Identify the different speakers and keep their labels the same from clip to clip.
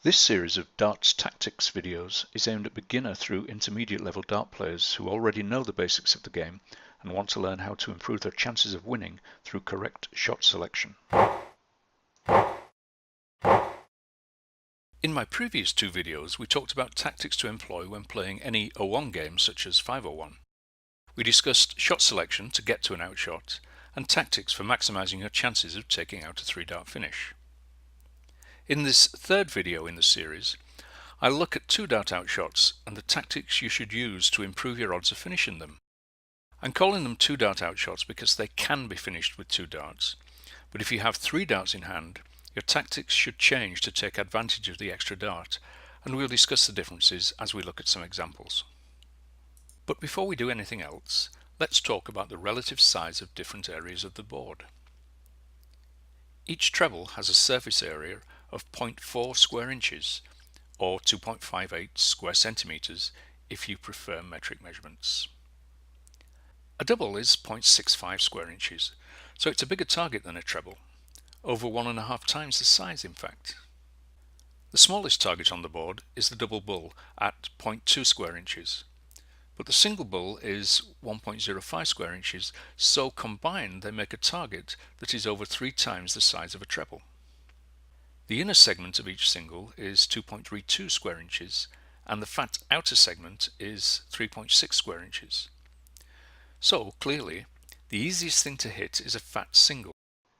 Speaker 1: This series of darts tactics videos is aimed at beginner through intermediate level dart players who already know the basics of the game and want to learn how to improve their chances of winning through correct shot selection.
Speaker 2: In my previous two videos, we talked about tactics to employ when playing any 01 game such as 501. We discussed shot selection to get to an outshot and tactics for maximising your chances of taking out a 3-dart finish. In this third video in the series, I'll look at 2-dart outshots and the tactics you should use to improve your odds of finishing them. I'm calling them 2-dart outshots because they can be finished with 2 darts, but if you have 3 darts in hand, your tactics should change to take advantage of the extra dart, and we'll discuss the differences as we look at some examples. But before we do anything else, let's talk about the relative size of different areas of the board. Each treble has a surface area of 0.4 square inches, or 2.58 square centimeters if you prefer metric measurements. A double is 0.65 square inches, so it's a bigger target than a treble, over 1.5 times the size in fact. The smallest target on the board is the double bull at 0.2 square inches, but the single bull is 1.05 square inches, so combined they make a target that is over 3 times the size of a treble. The inner segment of each single is 2.32 square inches and the fat outer segment is 3.6 square inches. So clearly, the easiest thing to hit is a fat single.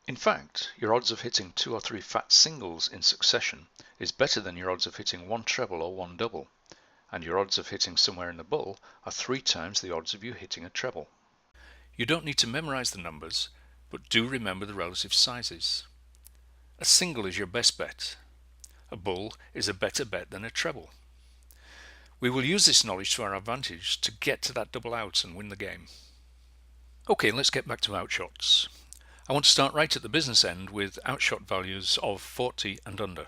Speaker 1: In fact, your odds of hitting 2 or 3 fat singles in succession is better than your odds of hitting 1 treble or 1 double, and your odds of hitting somewhere in the bull are 3 times the odds of you hitting a treble.
Speaker 2: You don't need to memorize the numbers, but do remember the relative sizes. A single is your best bet. A bull is a better bet than a treble. We will use this knowledge to our advantage to get to that double out and win the game. Okay, let's get back to outshots. I want to start right at the business end with outshot values of 40 and under.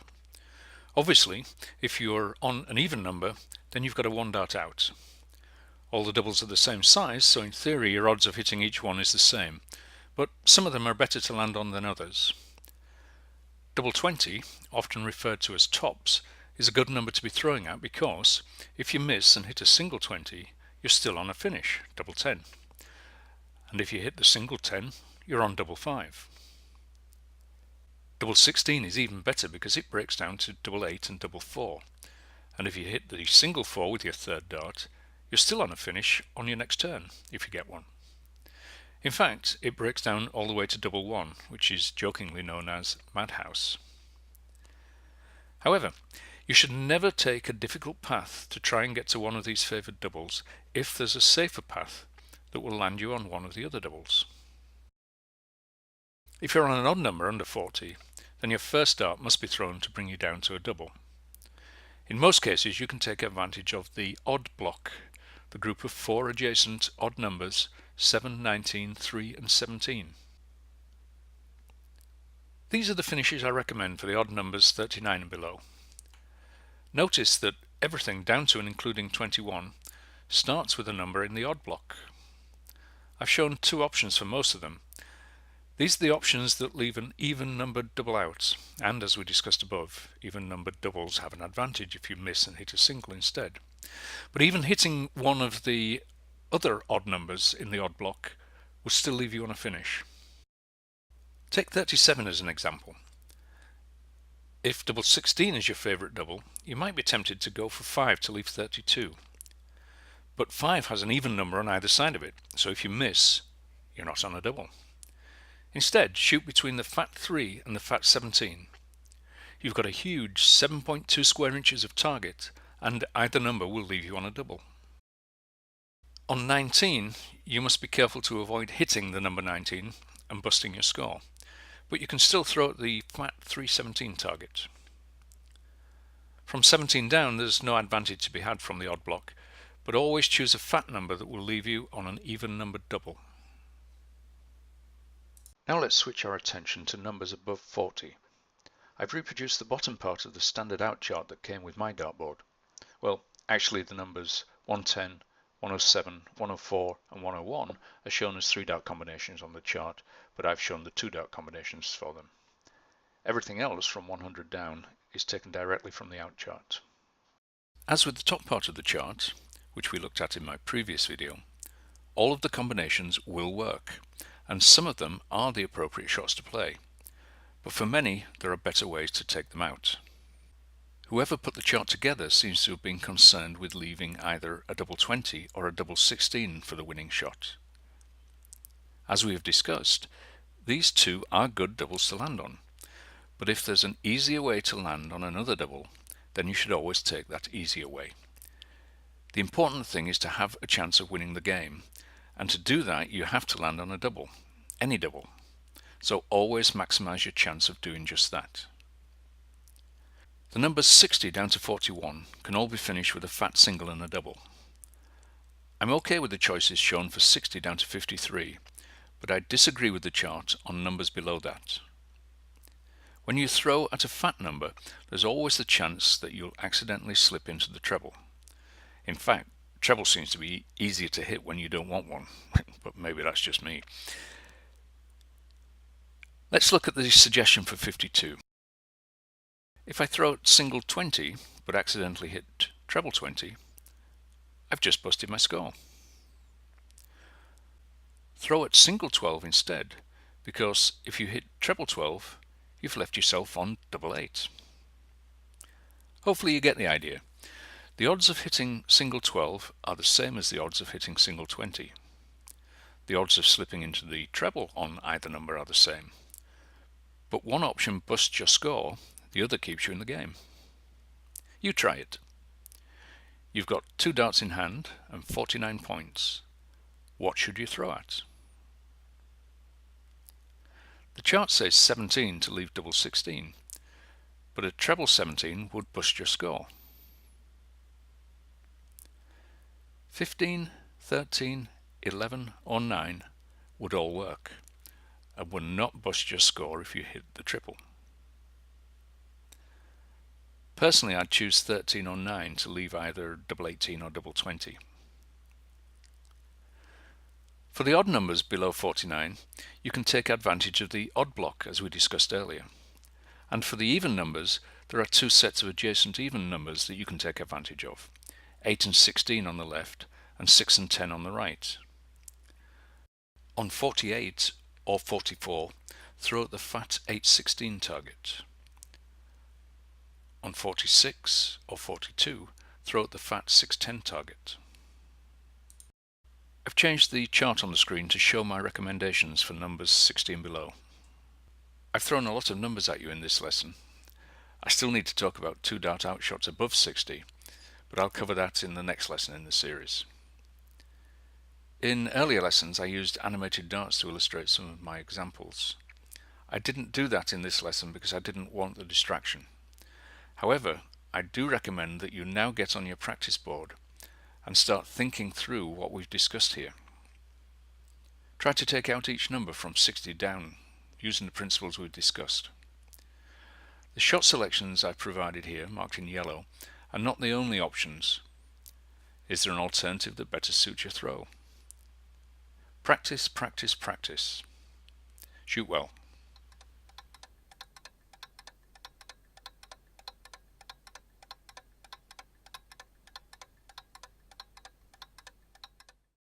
Speaker 2: Obviously, if you're on an even number, then you've got a 1 dart out. All the doubles are the same size, so in theory your odds of hitting each one is the same, but some of them are better to land on than others. Double 20, often referred to as tops, is a good number to be throwing at because if you miss and hit a single 20, you're still on a finish, double 10. And if you hit the single 10, you're on double 5. Double 16 is even better because it breaks down to double 8 and double 4. And if you hit the single 4 with your 3rd dart, you're still on a finish on your next turn, if you get one. In fact, it breaks down all the way to double 1, which is jokingly known as Madhouse. However, you should never take a difficult path to try and get to one of these favoured doubles if there's a safer path that will land you on one of the other doubles. If you're on an odd number under 40, then your first dart must be thrown to bring you down to a double. In most cases you can take advantage of the odd block, the group of 4 adjacent odd numbers 7, 19, 3 and 17. These are the finishes I recommend for the odd numbers 39 and below. Notice that everything down to and including 21 starts with a number in the odd block. I've shown 2 options for most of them. These are the options that leave an even numbered double out, and as we discussed above, even numbered doubles have an advantage if you miss and hit a single instead. But even hitting one of the other odd numbers in the odd block would still leave you on a finish. Take 37 as an example. If double 16 is your favourite double, you might be tempted to go for 5 to leave 32. But 5 has an even number on either side of it, so if you miss, you're not on a double. Instead, shoot between the fat 3 and the fat 17. You've got a huge 7.2 square inches of target, and either number will leave you on a double. On 19, you must be careful to avoid hitting the number 19 and busting your score, but you can still throw at the fat 317 target. From 17 down, there's no advantage to be had from the odd block, but always choose a fat number that will leave you on an even numbered double.
Speaker 1: Now let's switch our attention to numbers above 40. I've reproduced the bottom part of the standard out chart that came with my dartboard. Well, actually the numbers 110, 107, 104 and 101 are shown as 3-dart combinations on the chart, but I've shown the 2-dart combinations for them. Everything else from 100 down is taken directly from the out chart.
Speaker 2: As with the top part of the chart, which we looked at in my previous video, all of the combinations will work, and some of them are the appropriate shots to play, but for many there are better ways to take them out. Whoever put the chart together seems to have been concerned with leaving either a double 20 or a double 16 for the winning shot. As we have discussed, these two are good doubles to land on, but if there's an easier way to land on another double, then you should always take that easier way. The important thing is to have a chance of winning the game, and to do that you have to land on a double, any double. So always maximize your chance of doing just that. The numbers 60 down to 41 can all be finished with a fat single and a double. I'm okay with the choices shown for 60 down to 53, but I disagree with the chart on numbers below that. When you throw at a fat number, there's always the chance that you'll accidentally slip into the treble. In fact, treble seems to be easier to hit when you don't want one, but maybe that's just me. Let's look at the suggestion for 52. If I throw at single 20 but accidentally hit treble 20, I've just busted my score. Throw at single 12 instead, because if you hit treble 12, you've left yourself on double 8. Hopefully you get the idea. The odds of hitting single 12 are the same as the odds of hitting single 20. The odds of slipping into the treble on either number are the same. But one option busts your score, the other keeps you in the game. You try it. You've got 2 darts in hand and 49 points. What should you throw at? The chart says 17 to leave double 16, but a treble 17 would bust your score. 15, 13, 11 or 9 would all work and would not bust your score if you hit the triple. Personally, I'd choose 13 or 9 to leave either double 18 or double 20. For the odd numbers below 49, you can take advantage of the odd block as we discussed earlier. And for the even numbers, there are 2 sets of adjacent even numbers that you can take advantage of, 8 and 16 on the left and 6 and 10 on the right. On 48 or 44, throw at the fat 8-16 target. On 46 or 42, throw at the fat 6-10 target. I've changed the chart on the screen to show my recommendations for numbers 60 and below. I've thrown a lot of numbers at you in this lesson. I still need to talk about 2 dart outshots above 60, but I'll cover that in the next lesson in the series. In earlier lessons I used animated darts to illustrate some of my examples. I didn't do that in this lesson because I didn't want the distraction. However, I do recommend that you now get on your practice board and start thinking through what we've discussed here. Try to take out each number from 60 down using the principles we've discussed. The shot selections I've provided here, marked in yellow, are not the only options. Is there an alternative that better suits your throw? Practice, practice, practice. Shoot well.